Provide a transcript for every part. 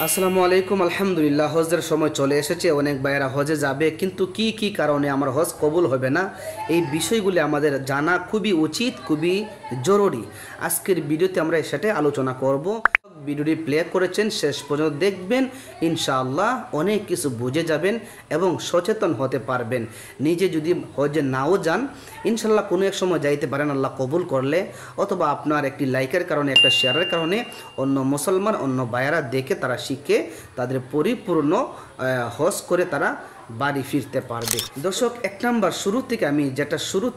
আসসালামু আলাইকুম। আলহামদুলিল্লাহ, হজের সময় চলে এসেছে। অনেক ভাইয়েরা হজে যাবে, কিন্তু কি কি কারণে আমার হজ কবুল হবে না, এই বিষয়গুলি আমাদের জানা খুবই উচিত, খুবই জরুরি। আজকের ভিডিওতে আমরা সেটাই আলোচনা করব। ভিডিওটি প্লে করেছেন, শেষ পর্যন্ত দেখবেন, ইনশাআল্লাহ অনেক কিছু বুঝে যাবেন এবং সচেতন হতে পারবেন। নিজে যদি হজে নাও যান, ইনশাআল্লাহ কোনো এক সময় যাইতে পারেন আল্লাহ কবুল করলে, অথবা আপনার একটি লাইকের কারণে, একটা শেয়ারের কারণে অন্য মুসলমান, অন্য ভাইয়েরা দেখে তারা শিখে তাদের পরিপূর্ণ হজ করে তারা বাড়ি ফিরতে পারবে। দর্শক, এক নম্বর শুরু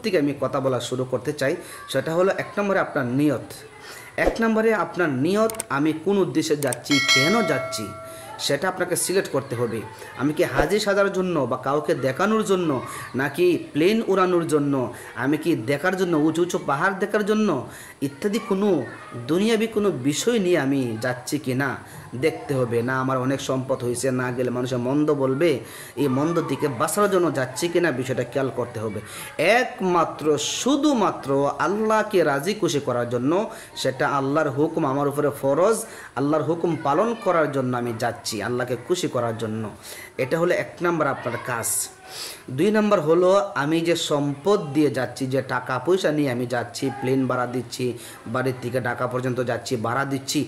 থেকে আমি কথা বলা শুরু করতে চাই। সেটা হলো এক নম্বরে আপনার নিয়ত। এক নম্বরে আপনার নিয়ত, আমি কোন উদ্দেশ্যে যাচ্ছি, কেন যাচ্ছি, সেটা আপনাকে সিলেক্ট করতে হবে। আমি কি হাজি সাজার জন্য বা কাউকে দেখানোর জন্য, নাকি প্লেন উড়ানোর জন্য, আমি কি দেখার জন্য, উঁচু উঁচু পাহাড় দেখার জন্য, ইত্যাদি কোনো দুনিয়াবি কোনো বিষয় নিয়ে আমি যাচ্ছি কি না দেখতে হবে। না আমার অনেক সম্পদ হয়েছে, না গেলে মানুষের মন্দ বলবে, এই মন্দ দিকে বাঁচার জন্য যাচ্ছি কি না, বিষয়টা খেয়াল করতে হবে। একমাত্র শুধুমাত্র আল্লাহকে রাজি খুশি করার জন্য, সেটা আল্লাহর হুকুম আমার উপরে ফরজ, আল্লাহর হুকুম পালন করার জন্য আমি যাচ্ছি, আল্লাহকে খুশি করার জন্য। এটা হলো এক নম্বর আপনার কাজ। দুই নম্বর হলো, আমি যে সম্পদ দিয়ে যাচ্ছি, যে টাকা পয়সা নিয়ে আমি যাচ্ছি, প্লেন ভাড়া দিচ্ছি, বাড়ির থেকে ঢাকা পর্যন্ত যাচ্ছি, ভাড়া দিচ্ছি,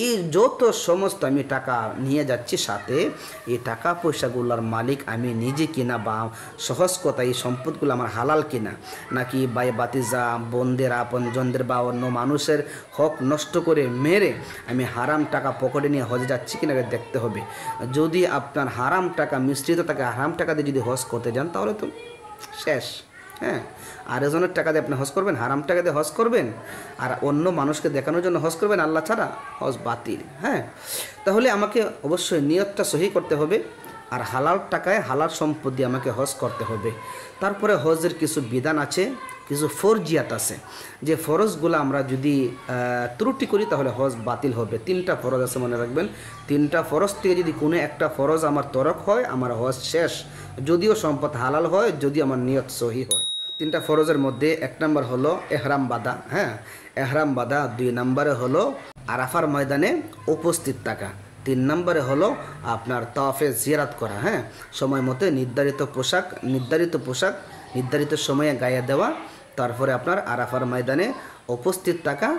এই যত সমস্ত আমি টাকা নিয়ে যাচ্ছি, সাথে এই টাকা পয়সাগুলোর মালিক আমি নিজে কিনা, বা সহজ কথা এই সম্পদগুলো আমার হালাল কিনা, নাকি ভাই বাতিজা, বোনদের, আপনজনদের বা অন্য মানুষের হক নষ্ট করে মেরে আমি হারাম টাকা পকেটে নিয়ে হজে যাচ্ছি কিনা দেখতে হবে। যদি আপনার হারাম টাকা মিশ্রিত থাকে, হারাম টাকা দিয়ে যদি হজ করতে যান, তাহলে তো শেষ। হ্যাঁ, আরেকজনের টাকা দিয়ে আপনি হজ করবেন, হারাম টাকা দিয়ে হজ করবেন, আর অন্য মানুষকে দেখানোর জন্য হজ করবেন, আল্লাহ ছাড়া, হজ বাতিল। হ্যাঁ, তাহলে আমাকে অবশ্যই নিয়তটা সহি করতে হবে, আর হালাল টাকায় হালাল সম্পদ দিয়ে আমাকে হজ করতে হবে। তারপরে হজের কিছু বিধান আছে, কিছু ফরজিয়াত আছে, যে ফরজগুলো আমরা যদি ত্রুটি করি তাহলে হজ বাতিল হবে। 3টা ফরজ আছে, মনে রাখবেন। 3টা ফরজ থেকে যদি কোনো একটা ফরজ আমার তরক হয়, আমার হজ শেষ, যদিও সম্পদ হালাল হয়, যদি আমার নিয়ত সহি হয়। 3টা ফরজের মধ্যে 1 নম্বর হলো এহরাম বাঁধা। হ্যাঁ, এহরাম বাঁধা। 2 নম্বরে হলো আরাফার ময়দানে উপস্থিত থাকা। 3 নম্বরে হলো আপনার তাওয়াফে জিয়ারত করা। হ্যাঁ, সময় মতো নির্ধারিত সময়ে গায়ে দেওয়া, তারপরে আপনার আরাফার ময়দানে উপস্থিত থাকা,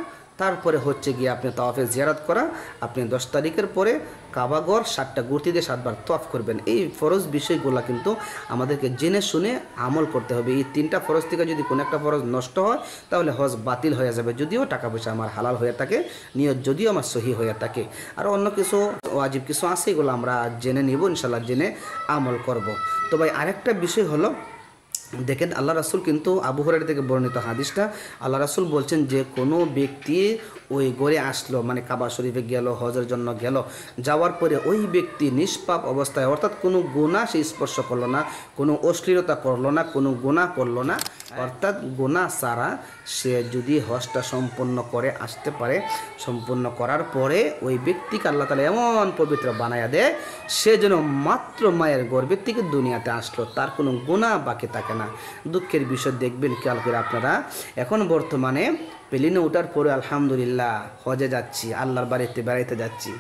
তারপরে হচ্ছে গিয়ে আপনি তাওয়াফে জিয়ারত করা। আপনি 10 তারিখের পরে কাবাঘর 7টা গুর্তি দিয়ে 7বার তাওয়াফ করবেন। এই ফরজ বিষয়গুলো কিন্তু আমাদেরকে জেনে শুনে আমল করতে হবে। এই 3টা ফরজ থেকে যদি কোনো একটা ফরজ নষ্ট হয়, তাহলে হজ বাতিল হয়ে যাবে, যদিও টাকা পয়সা আমার হালাল হয়ে থাকে, নিয়ত যদিও আমার সহি হয়ে থাকে। আর অন্য কিছু ওয়াজিব কিছু আছে, এগুলো আমরা জেনে নিব, ইনশাল্লাহ জেনে আমল করব। তো ভাই, আরেকটা বিষয় হলো, দেখেন আল্লাহ রাসূল কিন্তু আবু হুরায়রা থেকে বর্ণিত হাদিসটা, আল্লাহ রাসূল বলছেন যে কোনো ব্যক্তি ওই ঘরে আসলো, মানে কাবা শরীফে গেল, হজের জন্য গেল, যাওয়ার পরে ওই ব্যক্তি নিষ্পাপ অবস্থায়, অর্থাৎ কোনো গুনাহ সে স্পর্শ করলো না, কোনো অশ্লীলতা করলো না, কোনো গুনাহ করলো না, অর্থাৎ গুনাহ ছাড়া সে যদি হজটা সম্পন্ন করে আসতে পারে, সম্পন্ন করার পরে ওই ব্যক্তিকে আল্লাহ তাআলা এমন পবিত্র বানায়া দেয়, সে যেন মাত্র মায়ের গর্ভের থেকে দুনিয়াতে আসলো, তার কোনো গুনাহ বাকি থাকে না। দুঃখের বিষয়, দেখবেন খেয়াল করে আপনারা, এখন বর্তমানে প্লেনে ওঠার পরে আলহামদুলিল্লাহ হজে যাচ্ছি, আল্লাহর বাড়িতে বেড়াইতে যাচ্ছি,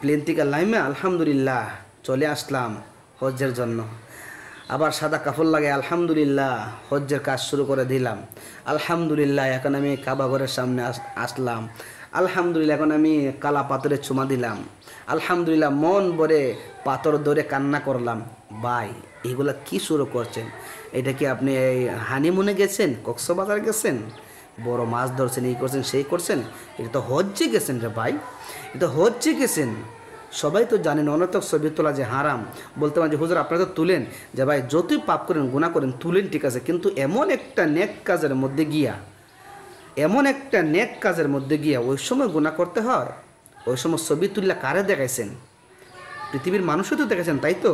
প্লেন থেকে লাইমে আলহামদুলিল্লাহ চলে আসলাম হজ্জের জন্য, আবার সাদা কাপড় লাগে, আলহামদুলিল্লাহ হজ্জের কাজ শুরু করে দিলাম, আলহামদুলিল্লাহ এখন আমি কাবা ঘরের সামনে আসলাম, আলহামদুলিল্লাহ এখন আমি কালা পাথরে চুমা দিলাম, আলহামদুলিল্লাহ মন ভরে পাথর ধরে কান্না করলাম। ভাই, এগুলা কি শুরু করছেন? এটা কি আপনি এই হানিমুনে গেছেন, কক্সবাজার গেছেন, বড় মাছ ধরছেন, এই করছেন সেই করছেন? এটা তো হজ্জে গেছেন রে ভাই, এটা হজ্জে গেছেন। সবাই তো জানেন অনর্থক ছবি তোলা যে হারাম। বলতে পারেন যে হুজুর আপনারা তো তুলেন, যে ভাই যতই পাপ করেন, গুনাহ করেন, তুলেন, ঠিক আছে, কিন্তু এমন একটা নেক কাজের মধ্যে গিয়া ওই সময় গুনাহ করতে হয়? ওই সময় ছবি তুললে কারে দেখাইছেন? পৃথিবীর মানুষও তো দেখেছেন, তাই তো?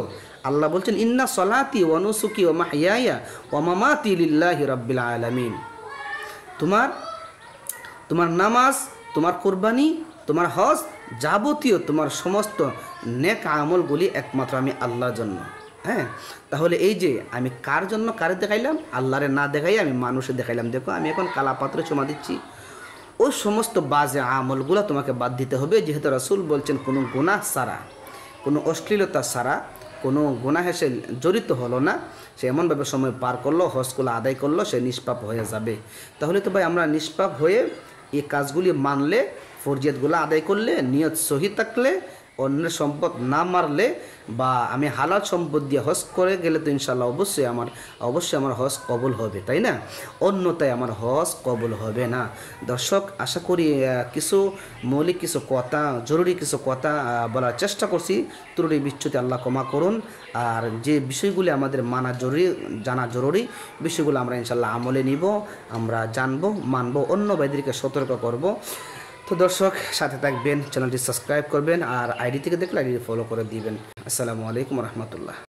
আল্লাহ বলছেন, ইন্না সলাতি ওয়া নুসুকি ওয়া মাহইয়ায়া ওয়া মামাতি লিল্লাহি রাব্বিল আলামিন। তোমার নামাজ, তোমার কুরবানি, তোমার হজ, যাবতীয় তোমার সমস্ত নেক আমলগুলি একমাত্র আমি আল্লাহর জন্য। হ্যাঁ, তাহলে এই যে আমি কার জন্য কারে দেখাইলাম? আল্লাহরে না দেখাই আমি মানুষে দেখাইলাম। দেখো, আমি এখন কালা পাত্রে চুমা দিচ্ছি, ওই সমস্ত বাজে আমলগুলো তোমাকে বাদ দিতে হবে, যেহেতু রাসূল বলছেন কোনো গুনাহ ছাড়া, কোনো অশ্লীলতা ছাড়া, কোনো গুনাহে সে জড়িত হলো না, সে এমনভাবে সময় পার করলো, হজগুলো আদায় করলো, সে নিষ্পাপ হয়ে যাবে। তাহলে তো ভাই আমরা নিষ্পাপ হয়ে এই কাজগুলি মানলে, ফরজিয়াতগুলো আদায় করলে, নিয়ত সহি থাকলে, অন্যের সম্পদ না মারলে, বা আমি হালাল সম্পদ দিয়ে হজ করে গেলে তো ইনশাল্লাহ অবশ্যই আমার হজ কবুল হবে, তাই না? অন্যতায় আমার হজ কবুল হবে না। দর্শক, আশা করি কিছু মৌলিক কিছু কথা, জরুরি কিছু কথা বলার চেষ্টা করছি। ত্রুটি বিচ্যুতি আল্লাহ ক্ষমা করুন। আর যে বিষয়গুলি আমাদের মানা জরুরি, জানা জরুরি, বিষয়গুলো আমরা ইনশাল্লাহ আমলে নিব, আমরা জানবো, মানবো, অন্য ভাইদেরকে সতর্ক করব। তো দর্শক, সাথে থাকবেন, চ্যানেলটি সাবস্ক্রাইব করবেন, আর আইডি থেকে দেখলে আইডি ফলো করে দিবেন। আসসালামু আলাইকুম রহমতুল্লাহ।